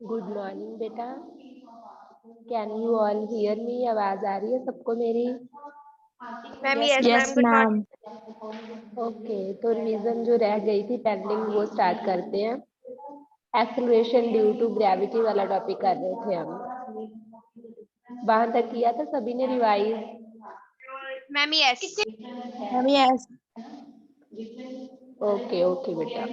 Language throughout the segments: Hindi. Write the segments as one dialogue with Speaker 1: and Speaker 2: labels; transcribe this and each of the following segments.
Speaker 1: गुड मॉर्निंग बेटा। Can you all hear me? आवाज आ रही है सबको मेरी?
Speaker 2: Ma'am
Speaker 3: Yes,
Speaker 2: yes
Speaker 3: yes,
Speaker 2: ma'am, good
Speaker 3: ma'am.
Speaker 2: Morning.
Speaker 1: Okay, तो रिवीजन जो रह गई थी पेंडिंग वो स्टार्ट करते हैं। एक्सेलरेशन ड्यू टू ग्रेविटी वाला टॉपिक कर रहे थे हम। वहां तक किया था सभी ने revise?
Speaker 2: Ma'am yes.
Speaker 3: Ma'am, yes.
Speaker 1: Okay okay बेटा।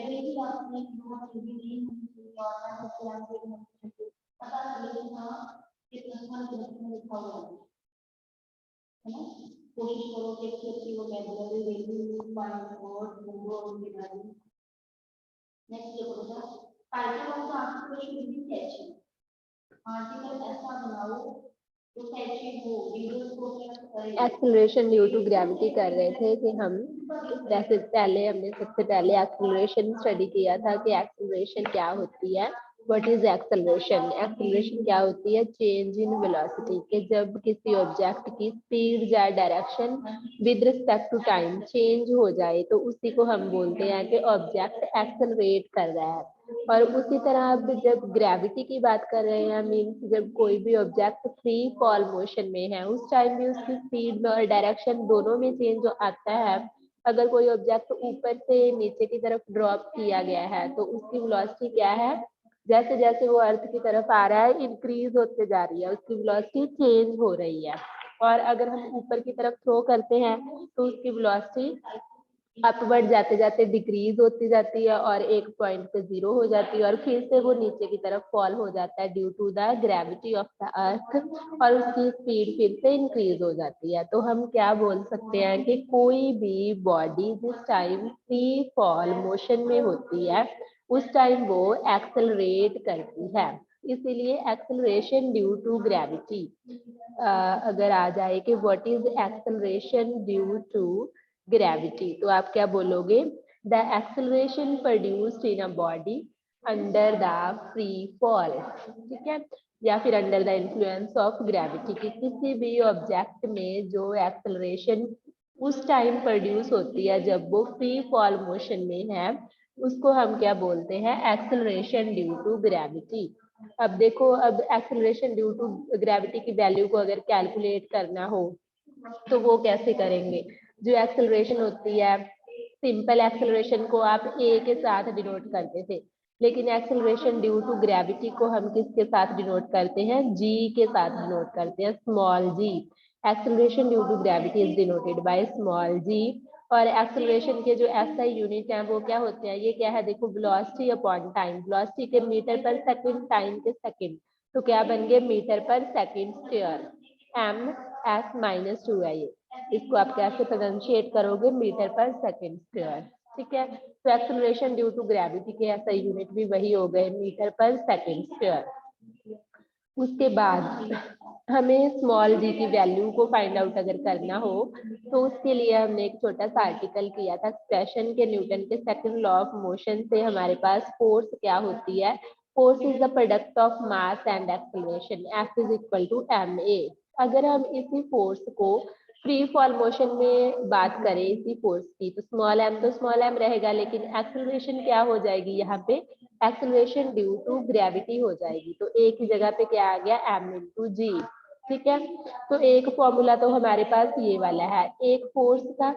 Speaker 1: एक्सेलरेशन ड्यू टू ग्रेविटी कर रहे थे कि हम वैसे पहले हमने सबसे पहले एक्सेलरेशन स्टडी किया था कि एक्सेलरेशन क्या होती है। What is acceleration? एक्सेलरेशन क्या होती है? चेंज इन वेलोसिटी, कि जब किसी ऑब्जेक्ट की स्पीड या direction with respect to time change हो जाए तो उसी को हम बोलते हैं कि ऑब्जेक्ट एक्सेलरेट कर रहा है। और उसी तरह अब जब ग्रेविटी की बात कर रहे हैं, मीन्स जब कोई भी ऑब्जेक्ट फ्री फॉल मोशन में है उस टाइम भी उसकी स्पीड में और डायरेक्शन दोनों में चेंज आता है। अगर कोई ऑब्जेक्ट ऊपर से नीचे की तरफ ड्रॉप किया गया है तो उसकी वेलोसिटी क्या है? जैसे जैसे वो अर्थ की तरफ आ रहा है इंक्रीज होते जा रही है, उसकी वेलोसिटी चेंज हो रही है। और अगर हम ऊपर की तरफ थ्रो करते हैं तो उसकी वेलोसिटी अपवर्ड जाते जाते डिक्रीज होती जाती है और एक पॉइंट पे जीरो हो जाती है और फिर से वो नीचे की तरफ फॉल हो जाता है due to the gravity of the earth, और उसकी स्पीड फिर से इंक्रीज हो जाती है। तो हम क्या बोल सकते हैं कि कोई भी बॉडी जिस टाइम फ्री फॉल मोशन में होती है उस टाइम वो एक्सेलरेट करती है, इसीलिए एक्सेलरेशन ड्यू टू ग्रेविटी। अगर आ जाए कि what is acceleration due to gravity, तो आप क्या बोलोगे? The acceleration produced in a body under the free fall, ठीक है, या फिर under the influence of gravity, कि किसी भी ऑब्जेक्ट में जो एक्सेलरेशन उस टाइम प्रोड्यूस होती है जब वो फ्री फॉल मोशन में है उसको हम क्या बोलते हैं? Acceleration due to gravity. अब देखो, अब एक्सेलरेशन ड्यू टू ग्रेविटी की वैल्यू को अगर कैलकुलेट करना हो तो वो कैसे करेंगे? जो एक्सेलरेशन होती है, सिंपल एक्सेलरेशन को आप ए के साथ डिनोट करते थे, लेकिन एक्सेलरेशन ड्यू टू ग्रेविटी को हम किसके साथ डिनोट करते हैं? जी के साथ डिनोट करते हैं, small g. Acceleration due to gravity is denoted by small g. और एक्सेलरेशन के जो एसआई यूनिट हैं वो क्या होते हैं? ये क्या है देखो, वेलोसिटी अपॉन टाइम। वेलोसिटी के मीटर पर सेकंड, टाइम के सेकंड, तो क्या बन गए? मीटर पर second square. M S minus 2 है ये। इसको आप कैसे प्रोनाउंशिएट करोगे? मीटर पर सेकंड स्क्वायर, ठीक है। तो एक्सेलरेशन ड्यू टू ग्रेविटी के एसआई यूनिट भी वही हो गए, मीटर पर सेकंड स्क्वायर। उसके बाद हमें स्मॉल जी की वैल्यू को फाइंड आउट अगर करना हो तो उसके लिए हमने एक छोटा सा आर्टिकल किया था एक्सप्रेशन के, न्यूटन के सेकंड लॉ ऑफ मोशन से हमारे पास फोर्स क्या होती है? Force is the product of mass and acceleration, F is equal to M A. अगर हम इसी फोर्स को फ्री फॉल मोशन में बात करें इसी फोर्स की, तो स्मॉल एम तो स्मॉल एम रहेगा, लेकिन एक्सेलरेशन क्या हो जाएगी यहाँ पे? एक्सेलरेशन ड्यू टू ग्रेविटी हो जाएगी। तो एक ही जगह पे क्या आ गया? एम इंटू जी, ठीक है। तो एक फॉर्मूला तो हमारे पास ये वाला है, एक फोर्स का,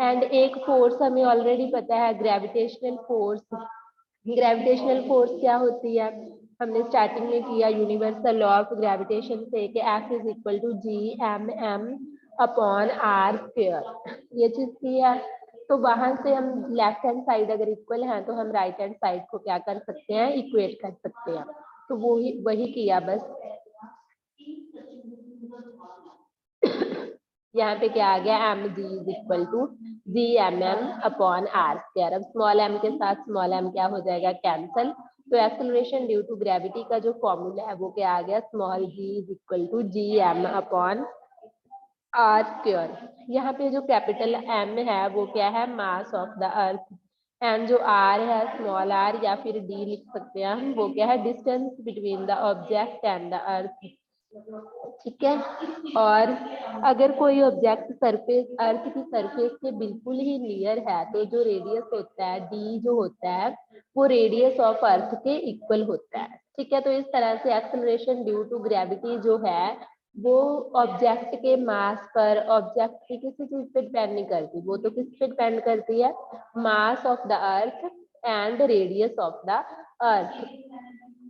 Speaker 1: एंड एक फोर्स हमें ऑलरेडी पता है ग्रेविटेशनल फोर्स। ग्रेविटेशनल फोर्स क्या होती है? हमने स्टार्टिंग में किया यूनिवर्सल लॉ ऑफ ग्रेविटेशन से कि F is equal to G M M upon R square, ये चीज की है। तो वहां से हम लेफ्ट हैंड साइड अगर इक्वल है तो हम राइट हैंड साइड को क्या कर सकते हैं? इक्वेट कर सकते हैं। तो वो ही वही किया बस। यहाँ पे क्या आ गया? M G is equal to G M M upon R square. अब स्मॉल एम के साथ स्मॉल एम क्या हो जाएगा? कैंसल। तो एक्सेलरेशन ड्यू टू ग्रेविटी का जो फॉर्मूला है वो क्या आ गया? Small ji is equal to G M upon R square. यहाँ पे जो कैपिटल एम है वो क्या है? Mass of the earth. And जो आर है, स्मॉल आर या फिर डी लिख सकते हैं हम, वो क्या है? Distance between the object and the earth, ठीक है। और अगर कोई ऑब्जेक्ट सरफेस, अर्थ की सरफेस के बिल्कुल ही नियर है तो जो रेडियस होता है डी जो होता है वो रेडियस ऑफ अर्थ के इक्वल होता है, ठीक है, तो इस तरह से एक्सेलरेशन ड्यू टू ग्रेविटी जो है वो ऑब्जेक्ट के मास पर, ऑब्जेक्ट की किसी चीज पे डिपेंड नहीं करती, वो तो किस पे डिपेंड करती है, mass of the earth and radius of the अर्थ।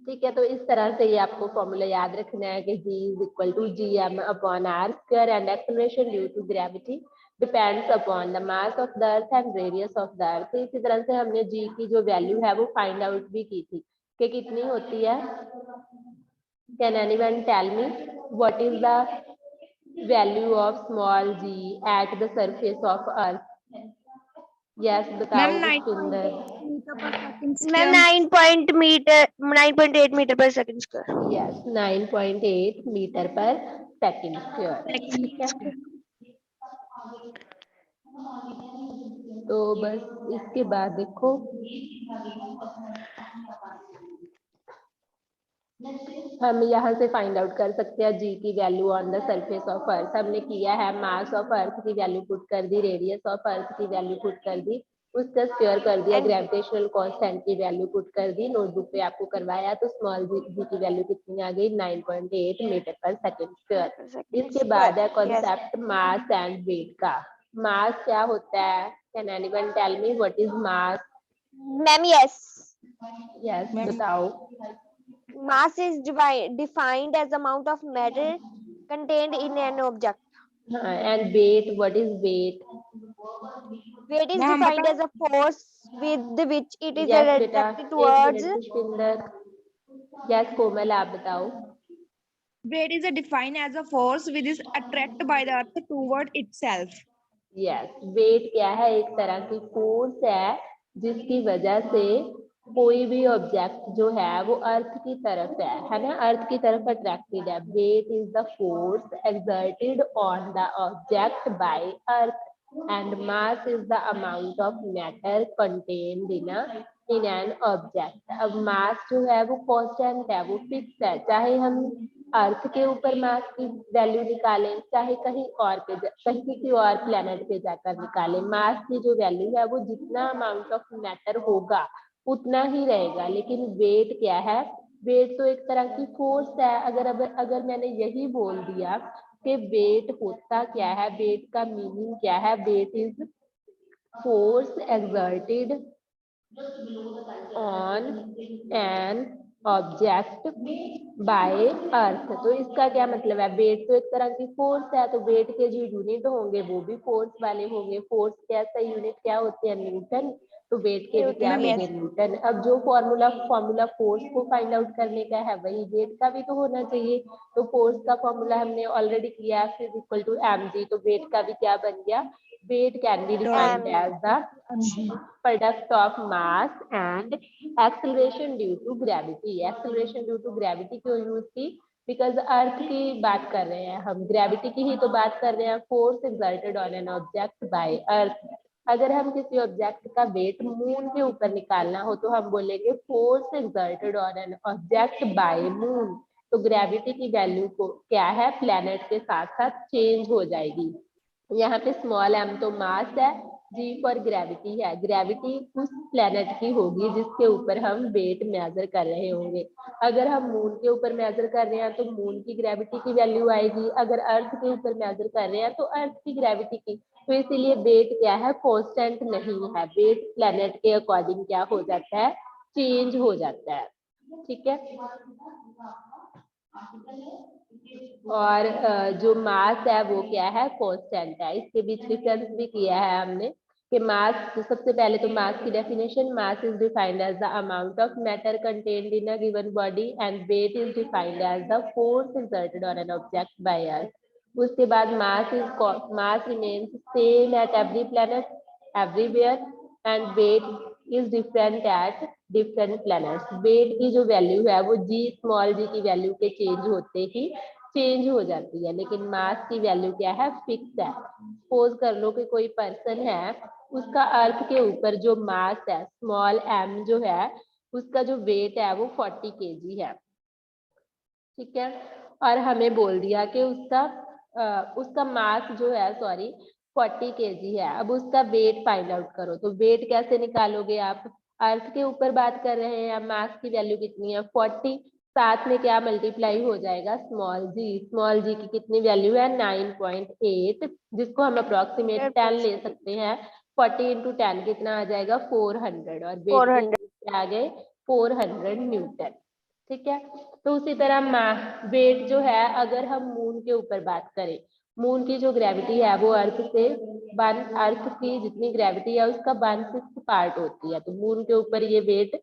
Speaker 1: ठीक है, तो इस तरह से ये आपको फॉर्मूला याद रखना है कि G is equal to GM upon R square and acceleration due to gravity depends upon the mass of the earth and radius of the earth. इसी तरह से हमने G की जो वैल्यू है वो फाइंड आउट भी की थी कि कितनी होती है। Can anyone tell me what is the value of small g at the surface of earth? Yes, बताओ
Speaker 3: मैम
Speaker 1: पुष्पिंदर।
Speaker 3: 9.8 मीटर पर सेकंड
Speaker 2: मैम
Speaker 3: स्क्वायर।
Speaker 2: 9.8 मीटर पर सेकंड स्क्वायर।
Speaker 1: यस, 9.8 मीटर पर सेकंड स्क्वायर। ठीक है, तो बस इसके बाद देखो हम यहाँ से फाइंड आउट कर सकते हैं G की value on the surface of अर्थ। हमने किया है मास ऑफ अर्थ की वैल्यू पुट कर दी, रेडियस ऑफ अर्थ की वैल्यू पुट कर दी, उसका स्क्वायर कर दिया,
Speaker 2: And-
Speaker 1: ग्रेविटेशनल कांस्टेंट की वैल्यू पुट कर दी, नोटबुक पे आपको करवाया, तो स्मॉल जी की वैल्यू कितनी आ गई, 9.8 मीटर पर सेकंड स्क्वायर। इसके बाद है कॉन्सेप्ट मास एंड वेट का। मास क्या होता है? Can anyone tell me what is mass?
Speaker 2: Ma'am yes.
Speaker 1: Yes,
Speaker 3: Ma'am.
Speaker 1: बताओ।
Speaker 2: Mass is defined as the amount of matter contained in an object.
Speaker 1: And weight, what is weight?
Speaker 2: Weight is
Speaker 3: ma'am
Speaker 2: defined
Speaker 3: पता
Speaker 2: as a force with which it is
Speaker 1: yes बेटा,
Speaker 2: attracted
Speaker 1: एक
Speaker 2: towards.
Speaker 1: Minute Pushpinder. Yes Komal, आप बताओ।
Speaker 3: weight is defined as a force which is attracted by the earth toward itself.
Speaker 1: Yes, weight क्या है? एक तरह की फोर्स है जिसकी वजह से कोई भी ऑब्जेक्ट जो है वो अर्थ की तरफ है ना, अर्थ की तरफ अट्रैक्टेड है। Weight is the force exerted on the object by earth and mass is the amount of matter contained in an object. अब मास जो है वो कांस्टेंट है, वो फिक्स है, चाहे हम अर्थ के ऊपर मास की वैल्यू निकालें, चाहे कहीं और पे कहीं किसी और प्लेनेट पे जाकर निकालें, मास की जो वैल्यू है वो जितना अमाउंट ऑफ मैटर होगा उतना ही रहेगा। लेकिन वेट क्या है? वेट तो एक तरह की फोर्स है। अगर मैंने यही बोल दिया कि वेट होता क्या है, वेट का मीनिंग क्या है, weight is force exerted on an object by earth. तो इसका क्या मतलब है? वेट तो एक तरह की फोर्स है, तो वेट के जो यूनिट होंगे वो भी फोर्स वाले होंगे। फोर्स कैसा यूनिट क्या होते हैं? न्यूटन। तो वेट के भी क्या
Speaker 3: Ma'am, yes.
Speaker 1: होंगे? न्यूटन। अब जो फॉर्मूला फोर्स को फाइंड आउट करने का है वही वेट का भी तो होना चाहिए। तो फोर्स का फॉर्मूला हमने ऑलरेडी किया, F is equal to mg। तो वेट का भी क्या बन गया? Weight can be defined as the product of mass and acceleration due to gravity. Acceleration due to gravity क्यों यूज की? बिकॉज अर्थ की बात कर रहे हैं हम, ग्रेविटी की ही तो बात कर रहे हैं। Force exerted on an object by earth. अगर हम किसी ऑब्जेक्ट का वेट मून के ऊपर निकालना हो तो हम बोलेंगे force exerted on an object bye moon. तो ग्रेविटी की वैल्यू को क्या है, प्लेनेट के साथ साथ चेंज हो जाएगी। यहाँ पे स्मॉल m तो मास है, G फॉर ग्रेविटी है। ग्रेविटी उस प्लेनेट की होगी जिसके ऊपर हम वेट मेजर कर रहे होंगे। अगर हम मून के ऊपर मेजर कर रहे हैं तो मून की ग्रेविटी की वैल्यू आएगी, अगर अर्थ के ऊपर मेजर कर रहे हैं तो अर्थ की ग्रेविटी की। तो इसीलिए वेट क्या है? कांस्टेंट नहीं है। वेट प्लेनेट के अकॉर्डिंग क्या हो जाता है? चेंज हो जाता है। ठीक है, और जो मास है वो क्या है? कांस्टेंट है। इसके बीच डिफरेंस भी किया है हमने कि मास, तो सबसे पहले तो मास की definition, mass is defined as the amount of matter contained in a given body and weight is defined as the force exerted on an object by earth. उसके बाद mass remains same at every planet everywhere and weight is different at different planets. Weight की जो वैल्यू है वो स्मॉल g की वैल्यू के चेंज होते ही चेंज हो जाती है, लेकिन मास की वैल्यू क्या है? फिक्स है। सपोज कर लो कि कोई पर्सन है, उसका अर्थ के ऊपर जो मास है स्मॉल m जो है, उसका जो वेट है वो 40 kg है। ठीक है, और हमें बोल दिया कि उसका मास जो है 40 kg है। अब उसका वेट फाइंड आउट करो। तो वेट कैसे निकालोगे आप? अर्थ के ऊपर बात कर रहे हैं, मास की वैल्यू कितनी है? 40। साथ में क्या मल्टीप्लाई हो जाएगा, स्मॉल जी की कितनी वैल्यू है 9.8, जिसको हम अप्रोक्सीमेट 10 ले सकते हैं। 40 इंटू 10 कितना आ जाएगा 400, और वेट
Speaker 2: 400
Speaker 1: आ गए 400 न्यूटन। ठीक है, तो उसी तरह वेट जो है, अगर हम मून के ऊपर बात करें, मून की जो ग्रेविटी है वो अर्थ की जितनी ग्रेविटी है उसका 1/6 पार्ट होती है, तो मून के ऊपर ये वेट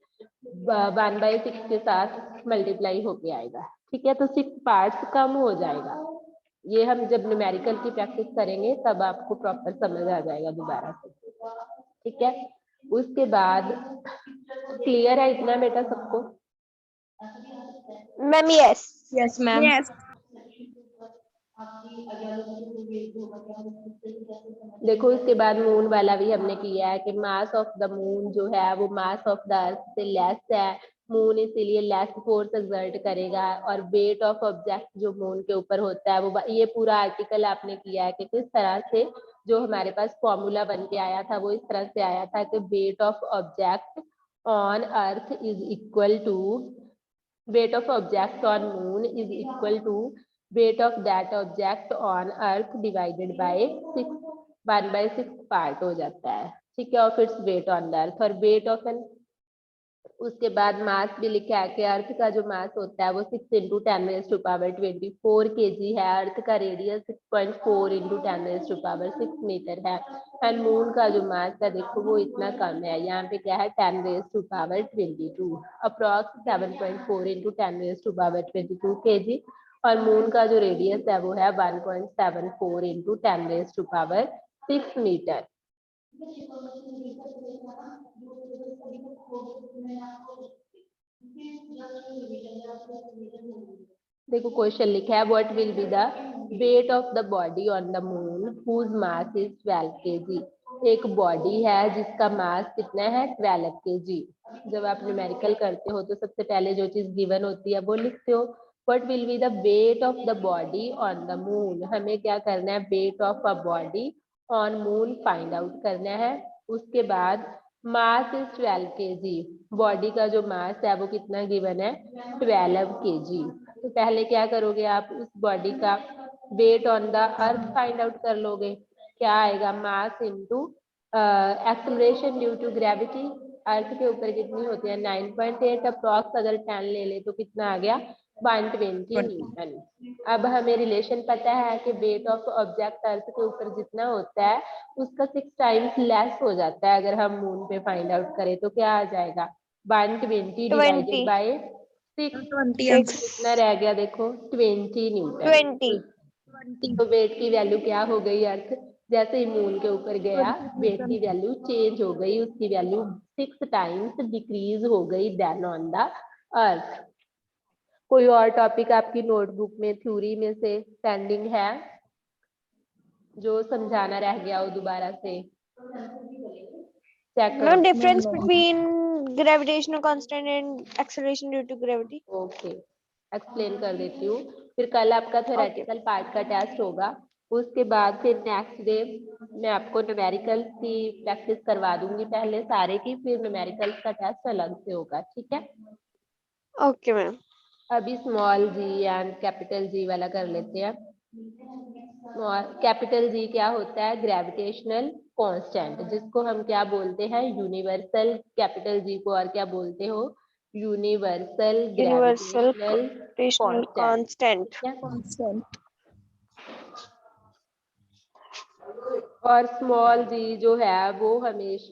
Speaker 1: 1/6 के साथ मल्टीप्लाई होके आएगा। ठीक है, तो 6 पार्ट्स कम हो जाएगा। ये हम जब न्यूमेरिकल की प्रैक्टिस करेंगे तब आपको प्रॉपर समझ आ जाएगा दोबारा से। ठीक है, उसके बाद क्लियर है इतना बेटा सबको?
Speaker 2: Ma'am yes.
Speaker 4: Yes, ma'am.
Speaker 3: Yes.
Speaker 1: देखो इसके बाद मून वाला भी हमने किया है कि मास ऑफ द मून जो है वो मास ऑफ द अर्थ से लेस है, मून इसीलिए लेस फोर्स एक्सर्ट करेगा, और वेट ऑफ ऑब्जेक्ट जो मून के ऊपर होता है वो, ये पूरा आर्टिकल आपने किया है कि किस तरह से जो हमारे पास फॉर्मूला बन के आया था वो इस तरह से आया था कि weight of object on earth is equal to weight of object on moon is equal to weight of that object on earth divided by 6, 1/6 part हो जाता है। ठीक है, और फिर वेट ऑन द अर्थ, और वेट ऑफ एन, उसके बाद मास भी लिखा है कि अर्थ का जो मास होता है वो 6 इंटू 10⁻24 kg है, अर्थ का रेडियस 6.4 इंटू 10⁻6 मीटर है, एंड मून का जो मास है देखो वो इतना कम है, यहाँ पे क्या है 10⁻22, अप्रॉक्स 7.4 इंटू 10⁻22 kg, और मून का जो रेडियस है वो है 1.74 इंटू 10⁻6 मीटर। देखो क्वेश्चन लिखा है, what will be the weight of the body on the moon whose mass is 12 kg। एक बॉडी है जिसका मास कितना है 12 kg। जब आप न्यूमेरिकल करते हो तो सबसे पहले जो चीज गिवन होती है वो लिखते हो। What will be the weight of the body on the moon, हमें क्या करना है, weight of a body on moon find out करना है। उसके बाद मास इज 12 kg, बॉडी का जो मास है वो कितना गिवन है 12 kg। तो पहले क्या करोगे आप, उस बॉडी का weight on the earth find out कर लोगे, क्या आएगा mass into acceleration due to gravity, earth के ऊपर कितनी होती है 9.8, अप्रॉक्स अगर 10 ले ले तो कितना आ गया 120 न्यूटन। अब हमें रिलेशन पता है कि वेट ऑफ ऑब्जेक्ट अर्थ के ऊपर जितना होता है उसका 6 टाइम्स लेस हो जाता है, अगर हम मून पे फाइंड आउट करें तो क्या आ जाएगा 120 डिवाइडेड बाय 6,
Speaker 3: 20
Speaker 1: कितना रह गया देखो 20 न्यूटन।
Speaker 2: 20
Speaker 1: तो वेट की वैल्यू क्या हो गई, अर्थ जैसे ही मून के ऊपर गया वेट की वैल्यू चेंज हो गई, उसकी वैल्यू 6 टाइम्स डिक्रीज हो गई देन ऑन द अर्थ। कोई और टॉपिक आपकी नोटबुक में थ्योरी में से पेंडिंग है जो समझाना रह गया हो, दोबारा से चेक करो।
Speaker 2: Ma'am difference between gravitational constant and acceleration due to gravity.
Speaker 1: Okay, explain कर देती हूँ। फिर कल आपका थ्योरेटिकल पार्ट का टेस्ट होगा, उसके बाद फिर नेक्स्ट डे मैं आपको न्यूमेरिकल की प्रैक्टिस करवा दूंगी पहले सारे की, फिर न्यूमेरिकल का टेस्ट अलग से होगा। ठीक है,
Speaker 2: ओके मैम।
Speaker 1: अभी small G and capital G वाला कर लेते हैं। कैपिटल जी क्या होता है, ग्रेविटेशनल कांस्टेंट, जिसको हम क्या बोलते हैं यूनिवर्सल। कैपिटल जी को और क्या बोलते हो, यूनिवर्सल ग्रेविटेशनल
Speaker 2: कांस्टेंट।
Speaker 1: कांस्टेंट। और स्मॉल जी जो है वो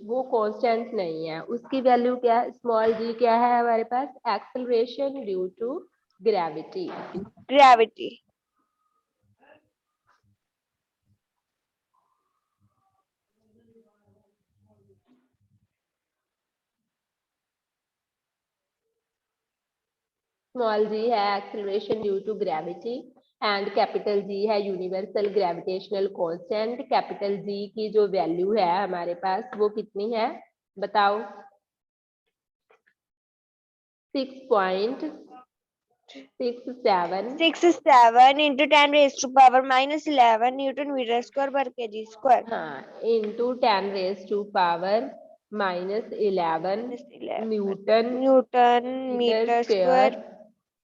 Speaker 1: वो कांस्टेंट नहीं है, उसकी वैल्यू क्या है, स्मॉल जी क्या है हमारे पास, acceleration due to gravity.
Speaker 2: Gravity.
Speaker 1: Small जी है acceleration due to gravity, and capital जी है universal gravitational constant. Capital G की जो वैल्यू है हमारे पास वो कितनी है बताओ, 6.67
Speaker 2: 67 into 10 raised to power minus 11 Newton meter square per kg square.
Speaker 1: हाँ, into 10 raise to power -11 newton
Speaker 2: Newton meter square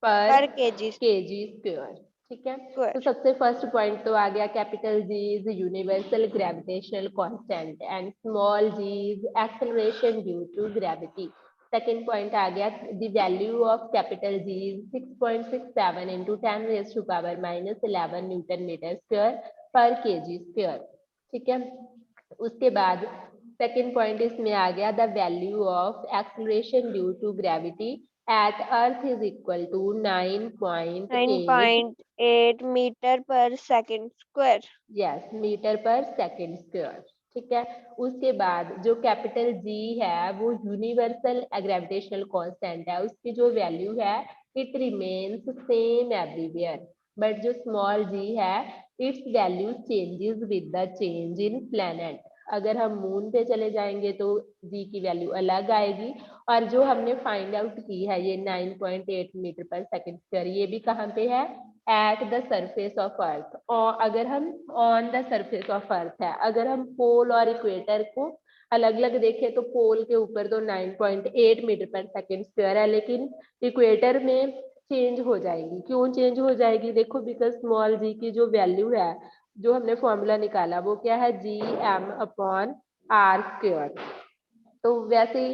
Speaker 2: per KG
Speaker 1: square. ठीक है, तो
Speaker 2: स्क्वायर।
Speaker 1: सबसे फर्स्ट पॉइंट तो आ गया capital G is universal gravitational constant and small ji is acceleration due to gravity. Second point आ गया the value of capital G is 6.67 into 10 raised to power -11 newton metre square पर केजी स्क्वायर। ठीक है, उसके बाद सेकंड पॉइंट इसमें आ गया the value of acceleration due to gravity at earth is equal to 9.8
Speaker 2: 9.8 metre पर सेकंड स्क्वायर।
Speaker 1: यस मीटर पर सेकंड स्क्वायर। ठीक है, उसके बाद जो कैपिटल जी है वो यूनिवर्सल ग्रेविटेशनल कांस्टेंट है, उसकी जो वैल्यू है it remains same everywhere, but जो स्मॉल जी है it's value changes with the change in planet. अगर हम मून पे चले जाएंगे तो जी की वैल्यू अलग आएगी, और जो हमने फाइंड आउट की है ये 9.8 मीटर पर सेकंड स्क्वायर, ये भी कहाँ पे है एट द सरफेस ऑफ अर्थ। और अगर हम ऑन द सरफेस ऑफ अर्थ है, अगर हम पोल और इक्वेटर को अलग अलग देखें तो पोल के ऊपर तो 9.8 मीटर पर सेकंड स्क्वायर है, लेकिन इक्वेटर में चेंज हो जाएगी। क्यों चेंज हो जाएगी? देखो बिकॉज स्मॉल जी की जो वैल्यू है, जो हमने फॉर्मूला निकाला वो क्या है Gm/r²। तो वैसे ही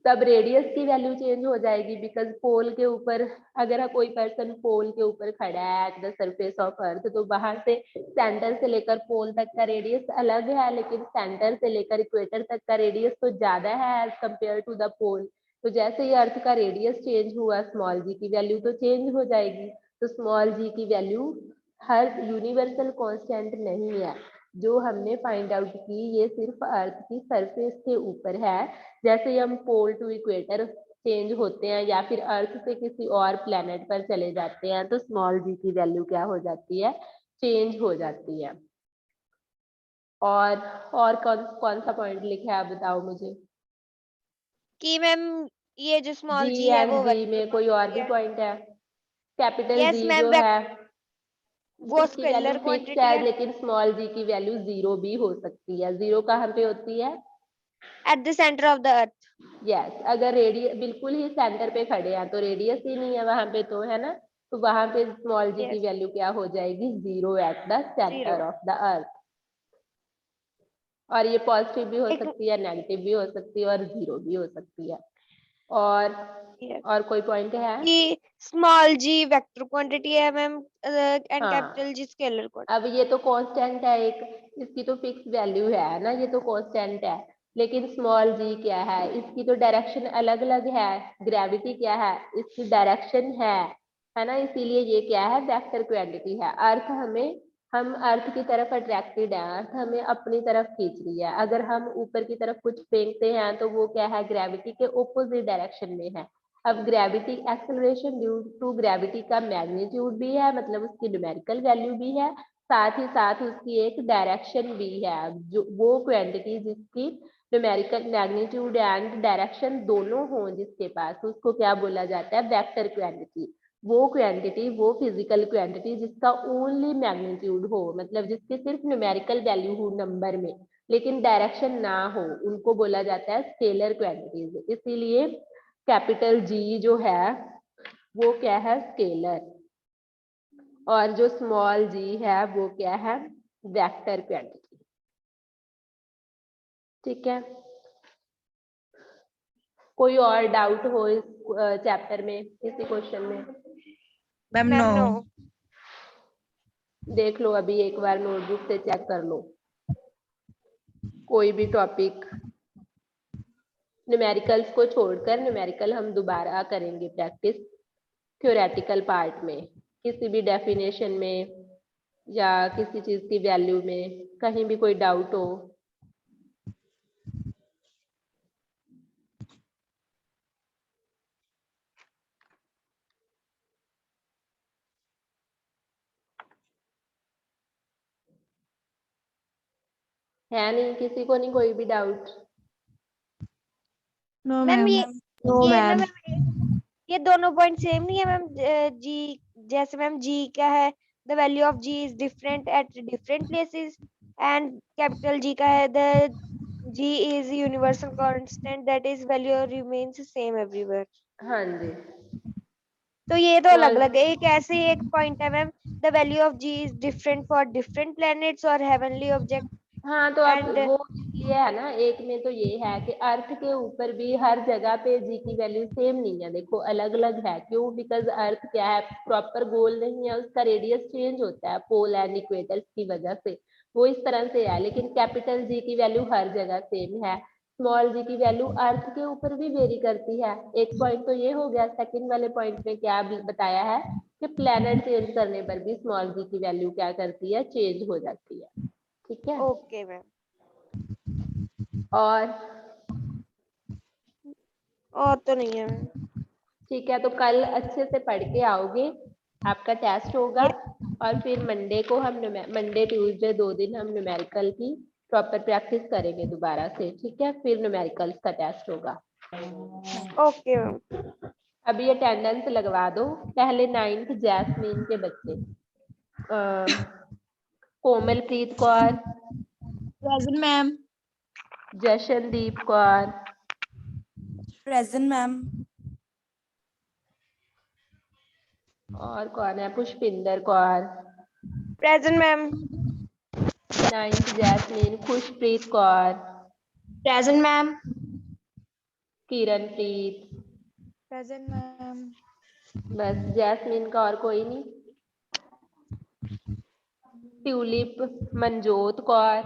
Speaker 1: तब रेडियस की वैल्यू चेंज हो जाएगी, बिकॉज पोल के ऊपर अगर कोई पर्सन पोल के ऊपर खड़ा है एट द सरफेस ऑफ अर्थ, तो बाहर से सेंटर से लेकर पोल तक का रेडियस अलग है, लेकिन सेंटर से लेकर इक्वेटर तक का रेडियस तो ज्यादा है एज कंपेयर टू द पोल। तो जैसे ही अर्थ का रेडियस चेंज हुआ स्मॉल जी की वैल्यू तो चेंज हो जाएगी। तो स्मॉल जी की वैल्यू हर यूनिवर्सल कांस्टेंट नहीं है, जो हमने फाइंड आउट की ये सिर्फ अर्थ की सरफेस के ऊपर है। जैसे ही हम पोल टू इक्वेटर चेंज होते हैं या फिर अर्थ से किसी और प्लेनेट पर चले जाते हैं तो स्मॉल जी की वैल्यू क्या हो जाती है, चेंज हो जाती है। और कौन कौन सा पॉइंट लिखा है आप बताओ मुझे।
Speaker 2: कि मैम ये जो स्मॉल
Speaker 1: जी
Speaker 2: जी है
Speaker 1: एंड
Speaker 2: वो
Speaker 1: जी में कोई और भी
Speaker 2: है।
Speaker 1: पॉइंट है? कैपिटल
Speaker 2: यस
Speaker 1: जी
Speaker 2: मैम,
Speaker 1: जो है
Speaker 2: वो
Speaker 1: उसकी वैल्यू
Speaker 2: स्केलर
Speaker 1: फिक्स
Speaker 2: क्वांटिटी
Speaker 1: है,
Speaker 2: है
Speaker 1: लेकिन स्मॉल जी की वैल्यू जीरो भी हो सकती है। जीरो कहाँ पे होती है?
Speaker 2: At the centre of the earth.
Speaker 1: Yes अगर रेडियस बिल्कुल ही सेंटर पे खड़े हैं तो रेडियस ही नहीं है वहां पे, तो है ना, तो वहां पे स्मॉल जी की
Speaker 2: यस,
Speaker 1: वैल्यू क्या हो जाएगी, zero at the
Speaker 2: zero.
Speaker 1: Centre of the earth. और ये पॉजिटिव भी हो
Speaker 2: एक
Speaker 1: सकती है, नेगेटिव भी हो सकती है और जीरो भी हो सकती है। और
Speaker 2: यस
Speaker 1: और कोई पॉइंट है?
Speaker 2: कि स्मॉल जी वेक्टर क्वांटिटी है मैम, एंड
Speaker 1: हाँ,
Speaker 2: कैपिटल जी स्केलर
Speaker 1: अब ये तो कांस्टेंट है एक, इसकी तो फिक्स वैल्यू है ना, ये तो कांस्टेंट है। लेकिन स्मॉल जी क्या है, इसकी तो डायरेक्शन अलग अलग है। ग्रेविटी क्या है, इसकी डायरेक्शन है ना, इसीलिए ये क्या है, वेक्टर क्वांटिटी है। अर्थ हमें, हम अर्थ की तरफ अट्रैक्टेड है, अर्थ हमें अपनी तरफ खींच रही है। अगर हम ऊपर की तरफ कुछ फेंकते हैं तो वो क्या है, ग्रेविटी के ओपोजिट डायरेक्शन में है। अब gravity acceleration due to gravity का मैग्नीट्यूड भी है, मतलब उसकी न्यूमेरिकल वैल्यू भी है, साथ ही साथ उसकी एक डायरेक्शन भी है। जो वो क्वांटिटी जिसकी न्यूमेरिकल मैग्नीट्यूड एंड डायरेक्शन दोनों हों जिसके पास, उसको क्या बोला जाता है, वेक्टर क्वांटिटी। वो क्वांटिटी, वो फिजिकल क्वांटिटी जिसका ओनली मैग्नीट्यूड हो, मतलब जिसकी सिर्फ न्यूमेरिकल वैल्यू हो नंबर में, लेकिन डायरेक्शन ना हो, उनको बोला जाता है स्केलर क्वांटिटीज। इसीलिए कैपिटल जी जो है वो क्या है, स्केलर, और जो स्मॉल जी है वो क्या है, वेक्टर क्वांटिटी। ठीक है, कोई और डाउट हो इस चैप्टर में, इसी क्वेश्चन में?
Speaker 3: Ma'am
Speaker 2: ma'am
Speaker 3: no.
Speaker 2: नो।
Speaker 1: देख लो अभी एक बार नोटबुक से चेक कर लो कोई भी टॉपिक। न्यूमेरिकल्स को छोड़कर, न्यूमेरिकल हम दोबारा करेंगे प्रैक्टिस थ्योरेटिकल पार्ट में, किसी भी डेफिनेशन में या किसी चीज की वैल्यू में, कहीं भी कोई डाउट हो। है नहीं, किसी को नहीं कोई भी doubt?
Speaker 3: No
Speaker 2: ma'am
Speaker 3: ma'am. No
Speaker 2: ये ना
Speaker 3: मैम।
Speaker 2: मैम, ये दोनों पॉइंट सेम नहीं है मैम। जी, जैसे मैम जी का है the value of G is different at different places, and capital G का है the G is universal constant that is value remains same everywhere.
Speaker 1: हाँ जी,
Speaker 2: तो ये तो अलग
Speaker 1: 12
Speaker 2: अलग है, एक ऐसे ही एक पॉइंट है ma'am, the value of G is different for different planets और हेवनली ऑब्जेक्ट
Speaker 1: हाँ तो अब
Speaker 2: एंड
Speaker 1: वो इसलिए है ना, एक में तो ये है कि अर्थ के ऊपर भी हर जगह पे जी की वैल्यू सेम नहीं है, देखो अलग अलग है। क्यों? बिकॉज अर्थ क्या है, प्रॉपर गोल नहीं है, उसका रेडियस चेंज होता है पोल एंड इक्वेटर्स की वजह से, वो इस तरह से है। लेकिन कैपिटल जी की वैल्यू हर जगह सेम है। स्मॉल जी की वैल्यू अर्थ के ऊपर भी वेरी करती है। एक पॉइंट तो ये हो गया। सेकंड वाले पॉइंट में क्या बताया है कि प्लेनेट चेंज करने पर भी स्मॉल जी की वैल्यू क्या करती है, चेंज हो जाती है। ठीक है।
Speaker 2: Okay ma'am.
Speaker 1: और
Speaker 2: और तो नहीं है मैम।
Speaker 1: ठीक है, तो कल अच्छे से पढ़ के आओगे, आपका टेस्ट होगा। और फिर मंडे को हम मंडे ट्यूसडे 2 दिन हम न्यूमेरिकल की प्रॉपर प्रैक्टिस करेंगे दोबारा से। ठीक है, फिर न्यूमेरिकल्स का टेस्ट होगा।
Speaker 2: Okay ma'am.
Speaker 1: अभी अटेंडेंस लगवा दो। पहले 9th जैस्मीन के बच्चे, Komalpreet Kaur,
Speaker 3: Present, ma'am.
Speaker 1: Jashandeep Kaur,
Speaker 4: present ma'am.
Speaker 1: और कौन है, Pushpinder Kaur,
Speaker 2: present ma'am.
Speaker 1: 9th jasmine, Khushpreet Kaur,
Speaker 3: Present, ma'am.
Speaker 1: Kiranpreet,
Speaker 2: present ma'am.
Speaker 1: बस जैस्मीन का और कोई नहीं। Tulip, Manjot Kaur,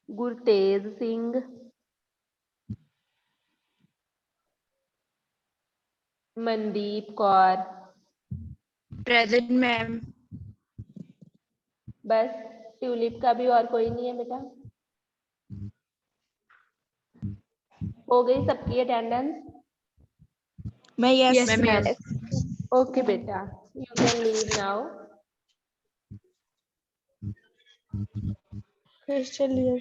Speaker 1: Gurtej Singh, Mandeep Kaur,
Speaker 3: Present, ma'am.
Speaker 1: बस ट्यूलिप का भी और कोई नहीं है बेटा। हो गई सबकी अटेंडेंस?
Speaker 3: Yes, ma'am.
Speaker 1: ओके बेटा, यू कैन लीव नाउ।
Speaker 2: चलिए।